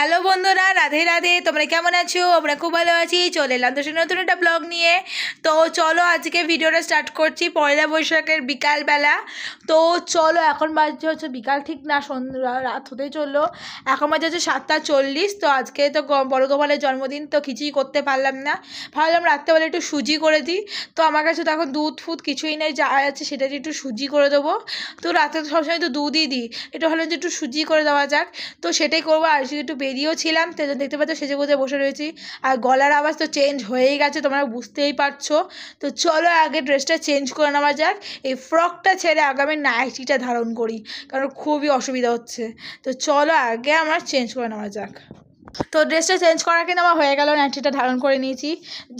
Hello বন্ধুরা, রাধে রাধে। তোমরা কেমন আছো? আমরা খুব ভালো আছি। চলে এলাম তো নতুন একটা ব্লগ নিয়ে। তো চলো আজকে ভিডিওটা স্টার্ট করছি পয়লা বৈশাখের বিকালবেলা। তো চলো, এখন বাজছে হচ্ছে বিকাল ঠিক না, সন্ধ্যা রাত হতেই চললো। এখন বাজে হচ্ছে 7:40। তো আজকে তো বড় গোপালের জন্মদিন, তো কিছুই করতে পারলাম না। ভাবলাম রাত্রেবেলা একটু সুজি করে দিই। তো আমার কাছে তো এখন দুধ ফুদ কিছুই নেই, যা আছে সেটা দিয়ে একটু সুজি করে দেবো। তো রাতে তো সবসময় তো দুধই দিই, এটা হলো যে একটু সুজি করে দেওয়া যাক। তো সেটাই করবো। আর একটু বেরিয়েও ছিলাম, তো দেখতে পাচ্ছ সেজে গুজে বসে রয়েছি। আর গলার আওয়াজ তো চেঞ্জ হয়েই গেছে, তোমরা বুঝতেই পারছো। তো চলো আগে ড্রেসটা চেঞ্জ করে নেওয়া যাক। এই ফ্রকটা ছেড়ে আগে আমি নাইটিটা ধারণ করি, কারণ খুবই অসুবিধা হচ্ছে। তো চলো আগে আমার চেঞ্জ করে নেওয়া যাক। তো ড্রেসটা চেঞ্জ করা কিন্তু আমার হয়ে গেল, নাইটিটা ধারণ করে নিয়েছি।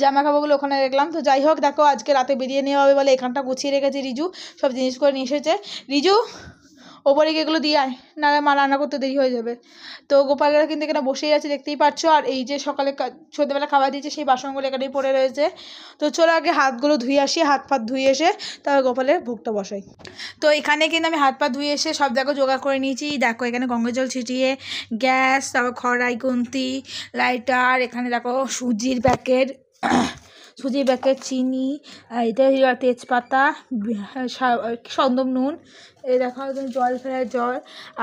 জামা কাপড়গুলো ওখানে দেখলাম। তো যাই হোক, দেখো আজকে রাতে বেরিয়ে নেওয়া হবে বলে এখানটা গুছিয়ে রেখেছি। রিজু সব জিনিস করে নিয়ে এসেছে। রিজু, ওপরে গিয়ে এগুলো দিয়ে আয়, নাহলে মা রান্না করতে দেরি হয়ে যাবে। তো গোপালরা কিন্তু এখানে বসেই আছে, দেখতেই পাচ্ছ। আর এই যে সকালে সন্ধ্যেবেলা খাবার দিয়েছে সেই বাসনগুলো এখানেই পড়ে রয়েছে। তো চলো আগে হাতগুলো ধুয়ে আসি, হাত পাত ধুয়ে এসে তারপর গোপালের ভোগটা বসাই। তো এখানে কিন্তু আমি হাত পা ধুয়ে এসে সব দেখো জোগাড় করে নিয়েছি। দেখো এখানে গঙ্গা জল ছিটিয়ে, গ্যাস, তারপর খড়াই, খুন্তি, লাইটার, এখানে দেখো সুজির প্যাকেট, চিনি, এটা তেজপাতা, সন্দম নুন, এই দেখো জল ফেরার জল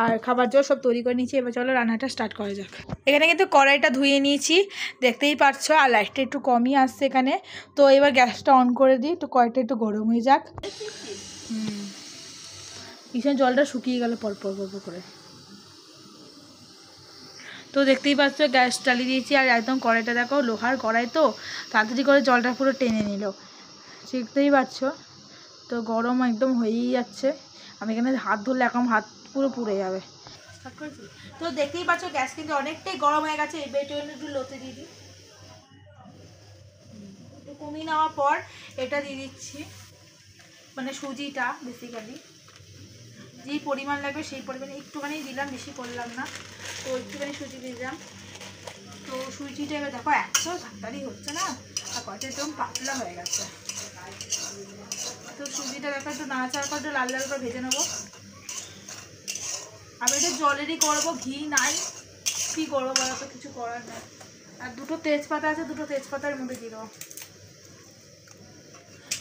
আর খাবার জল সব তৈরি করে নিয়েছি। এবার চলো রান্নাটা স্টার্ট করা যাক। এখানে কিন্তু কড়াইটা ধুয়ে নিয়েছি, দেখতেই পাচ্ছ। আর লাইটটা একটু কমই আসছে এখানে। তো এবার গ্যাসটা অন করে দিই, একটু কড়াইটা একটু গরম হয়ে যাক। ভীষণ জলটা শুকিয়ে গেল পরপর করে। তো দেখতেই পাচ্ছ গ্যাস চালিয়ে দিয়েছি। আর একদম কড়াইটা দেখো, লোহার কড়াই তো তাড়াতাড়ি করে জলটা পুরো টেনে নিল, দেখতেই পাচ্ছ। তো গরম একদম হয়েই যাচ্ছে। আমি এখানে হাত ধরলে এখন হাত পুরো পুড়ে যাবে। তো দেখতেই পাচ্ছ গ্যাস কিন্তু অনেকটাই গরম হয়ে গেছে। এই বেটে একটু লোতে দিয়ে দিই, একটু কমিয়ে নেওয়ার পর এটা দিয়ে দিচ্ছি, মানে সুজিটা। বেসিক্যালি যেই পরিমাণ লাগবে সেই পরিমাণে একটুখানি দিলাম, বেশি করলাম না। তো একটুখানি সুজি দিলাম। তো সুজিটা এবার দেখো এত তাড়াতাড়ি হচ্ছে না, আর কয়টা একদম পাতলা হয়ে গেছে। তো সুজিটা দেখো একটু নাড়াচাড়া করে লাল লাল করে ভেজে নেবো। আমি এটা জলেরই করবো, ঘি নাই, কী করবো বলো তো, কিছু করার নেই। আর দুটো তেজপাতা আছে, দুটো তেজপাতার মধ্যে দিয়ে দেবো।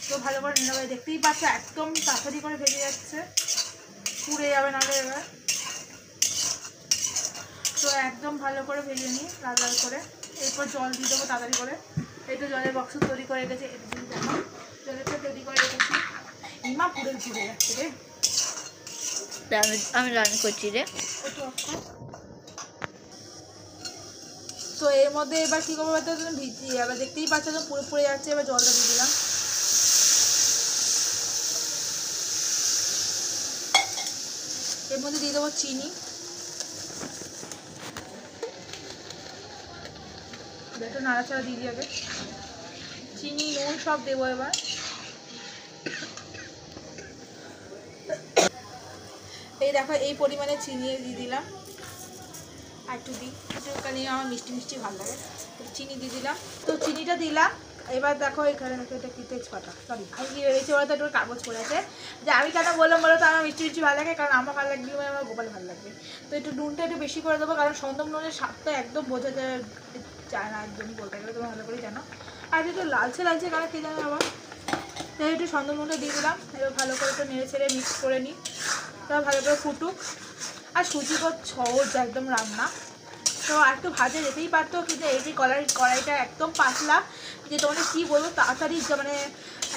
তো ভালো করে নিয়ে নেবো। দেখতেই পাচ্ছ একদম তাড়াতাড়ি করে ভেজে যাচ্ছে, পুড়ে যাবে নাহলে এবার। তো একদম ভালো করে ভেজে নিই লাল লাল করে। এরপর জল দিয়ে দেবো তাড়াতাড়ি করে। এই তো জলের বক্স তৈরি করে রেখেছি, এটা দিয়ে দেখো জলেরটা তৈরি করে রেখেছি। ইমা পুরো ঘুরে যাচ্ছে রে, আমি রান্না করছি রে। তো এর মধ্যে এবার কী করবো বলতে, ভিজিয়ে এবার দেখতেই পাচ্ছ তো পুরো পুড়ে যাচ্ছে। এবার জলটা দিয়ে দিলাম। এর মধ্যে দিয়ে দেবো চিনি, একটু নাড়াচাড়া দিয়ে দিই আগে। চিনি নুন সব দেবো এবার। এই দেখো এই পরিমাণে চিনি দিয়ে দিলাম। আর একটু দিই, একটুখানি আমার মিষ্টি মিষ্টি ভালো লাগে, তো চিনি দিয়ে দিলাম। তো চিনিটা দিলাম। এবার দেখো এখানে দেখো এটা কি তেজপাতা, সরি আমি কি ভেবেছি বলো তো, একটু কাগজ পড়ে আছে। যে আমি কেন বললাম বলো তো, আমার মিষ্টি মিষ্টি ভালো লাগে, কারণ আমার ভালো লাগবে, আমার গোপাল ভালো লাগবে। তো একটু নুনটা একটু বেশি করে দেবো, কারণ সন্দম নুনের স্বাদটা একদম বোঝা যায় না, একদমই বলতে গেলে তোমরা ভালো করেই জানো। আর একটু লালচে লালচে কারণ কে জানো আবার। তাই একটু সন্দম নুনটা দিয়ে দিলাম। এবার ভালো করে একটু নেড়ে ছেড়ে মিক্স করে নিই। তারপর ভালো করে ফুটুক। আর সুজি খুব সহজ একদম রান্না। তো একটু ভাজে যেতেই পারতো, কিন্তু এই যে কড়াইটা একদম পাতলা, যে তোমাদের কী বলবো, তাড়াতাড়ি মানে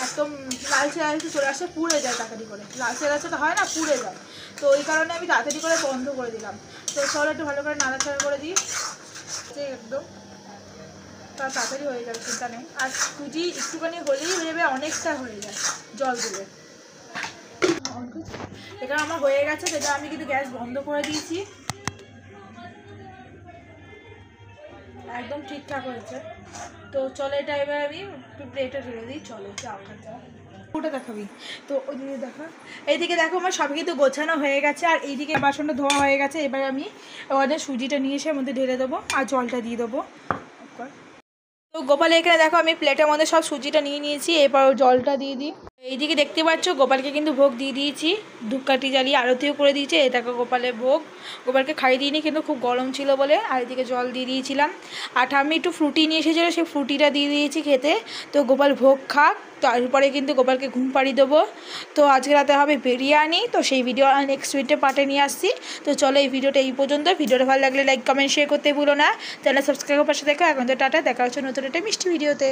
একদম লালচে লালচে চলে আসে, পুড়ে যায় তাড়াতাড়ি করে। লালচে লালচে তো হয় না, পুড়ে যায়। তো ওই কারণে আমি তাড়াতাড়ি করে বন্ধ করে দিলাম। তো সবাই একটু ভালো করে নাড়াচাড়া করে দিই, যে একদম তাড়াতাড়ি হয়ে যাবে, চিন্তা নেই। আর সুজি একটুখানি হলেই হয়ে যাবে, অনেকটা হয়ে যায় জল দিলে। এটা আমার হয়ে গেছে, সেটা আমি কিন্তু গ্যাস বন্ধ করে দিয়েছি, একদম ঠিকঠাক হয়েছে। তো চলো এটা এবার আমি প্লেটে ঢেলে দিই। চলো যাও ওটা দেখাবি। তো ওইদিকে দেখো, এইদিকে দেখো আমার সব কিন্তু গোছানো হয়ে গেছে। আর এইদিকে বাসনটা ধোয়া হয়ে গেছে। এবার আমি ওখানে সুজিটা নিয়ে এসে মধ্যে ঢেলে দেবো আর জলটা দিয়ে দেবো। তো গোপালে এখানে দেখো আমি প্লেটের মধ্যে সব সুজিটা নিয়ে নিয়েছি, এরপর জলটা দিয়ে দিই। এইদিকে দেখতে পাচ্ছ গোপালকে কিন্তু ভোগ দিয়ে দিয়েছি, ধূপকাঠি জ্বালিয়ে আরতিও করে দিয়েছি। এটাকে গোপালের ভোগ, গোপালকে খাইয়ে দিইনি কিন্তু খুব গরম ছিল বলে। আর এদিকে জল দিয়ে দিয়েছিলাম, আর ঠাম্মি একটু ফ্রুটি নিয়ে এসেছিলো, সেই ফ্রুটিটা দিয়ে দিয়েছি খেতে। তো গোপাল ভোগ খাক, তারপরে কিন্তু গোপালকে ঘুম পাড়িয়ে দেবো। তো আজকে রাতে হবে বিরিয়ানি, তো সেই ভিডিও নেক্সট পার্টে নিয়ে আসছি। তো চলো এই ভিডিওটা এই পর্যন্ত। ভিডিওটা ভালো লাগলে লাইক কমেন্ট শেয়ার করতে ভুলো না, চ্যানেল সাবস্ক্রাইব পাশে দেখো। এখন তো টাটা, দেখা হচ্ছে নতুন একটা মিষ্টি ভিডিওতে।